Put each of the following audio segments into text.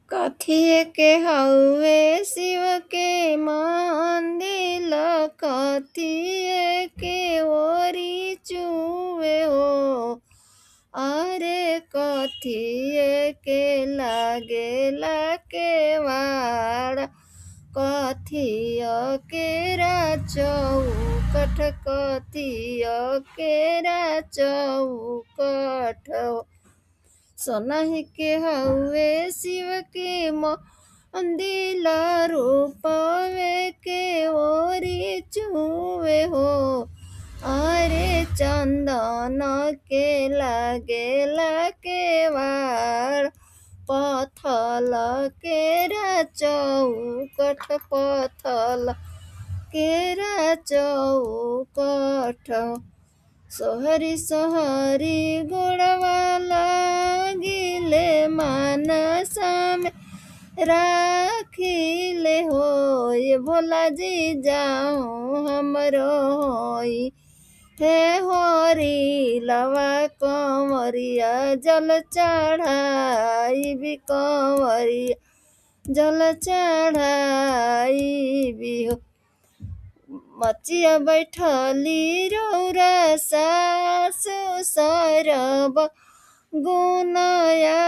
कथिए के हउवे शिव के मंदिर, कथिए के ओरी चुवे हो। अरे कथिए के लागेला के वाड़, कथिय के चौकठ, कथिय के चौकठ। सोनाही के हउवे शिव के मंदिर, रूपवे के ओरी चुवे हो। अरे चंदन के लागेला के वाड़, पथल के चौकठ, पथल के चौकठ। सोहरी सोहरी गोड़वा लागिले, मानसा में राखिले हो। ये भोला जी जाऊं हमरो होई, हे होरी लवा कंवरिया जल चढ़ाई भी, कंवरिया जल चढ़ाई भी हो। मचिया बैठली रौरा सासु सरब, गुनया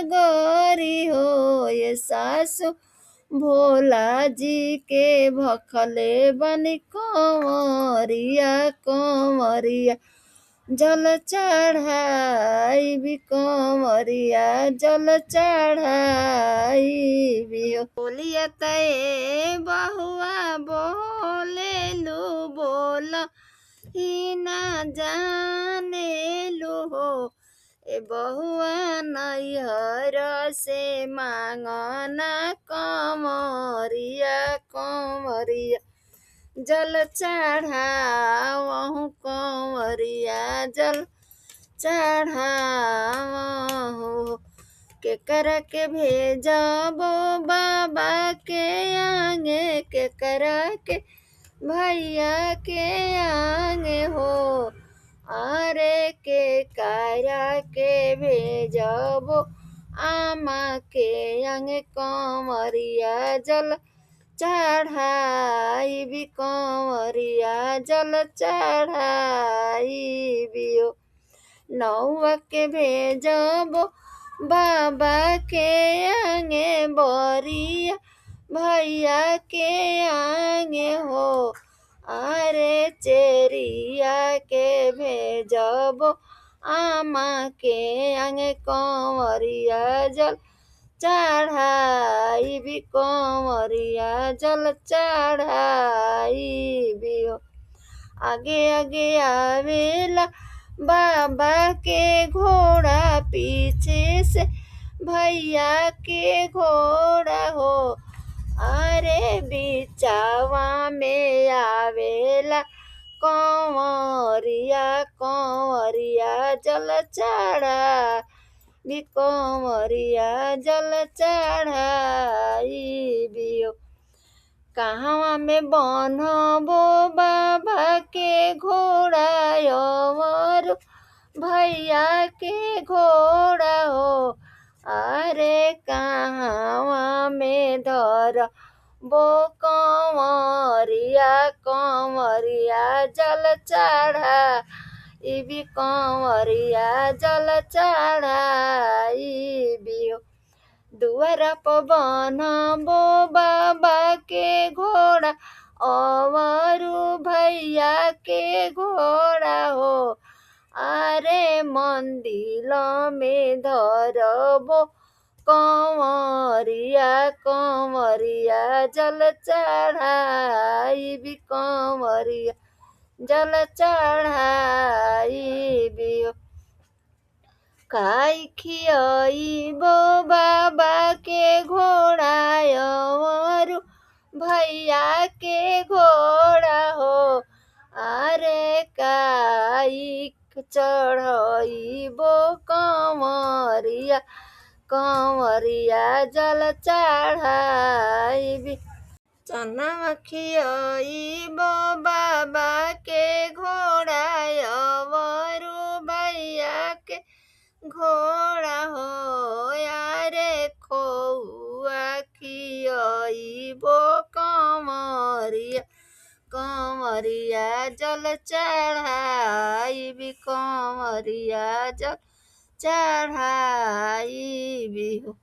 गरी हो। ये सासु भोला जी के भखले बनी, कंवरिया कंवरिया जल चढ़ाई भी, कंवरिया जल चढ़ाई भी हो। बोलिया तय बहुआ बोले लू, बोल ही ना जाने लू हो। ए बहुआ नैहर से मांगना, कंवरिया कंवरिया जल चढ़ावहु, कंवरिया जल चढ़ावहु। केकरा के भेजबो बाबा के आगे, केकरा के भैया के आगे हो। अरे केकरा के भेजबो आमा के आगे, कंवरिया जल चढ़ाई भी, कंवरिया जल चढ़ाई भी हो। नौआ के भेजबो बाबा के आगे, बरिया भैया के आगे हो। अरे चेरिया के भेजबो आमा के आगे, कंवरिया जल चढ़ाई भी, कंवरिया जल चढ़ाई भी हो। आगे आगे आवेला बाबा के घोड़ा, पीछे से भैया के घोड़ा हो। अरे बिचावा में आवेला कंवरिया, कंवरिया जल चढ़ा भी, कंवरिया जल चढ़ाई भी हो। कहवा में बनबो बाबा के घोड़ा, अमर भैया के घोड़ा हो। अरे कहवा में धरबो कंवरिया, कंवरिया जल चढ़ाई भी, कंवरिया जल चढ़ाई भी हो। दुआरा पर बनबो बाबा के घोड़ा, अवरु भैया के घोड़ा हो। अरे मंदिर में धरबो कंवरिया, कंवरिया जल चढ़ाई भी, कंवरिया जल चढ़ाई भी हो। खाई खियाइबो बाबा के घोड़ा, अमरु भैया के घोड़ा हो। अरे काई चढ़ाइबो कंवरिया, कंवरिया जल चढ़ाई भी। चना खियाइबो बाबा के घोड़ा, अमरु भैया के घोड़ा हो। यारे खो अइबो कमरिया कमरिया जल चढ़ाई कमरिया जल चढ़ाई हो।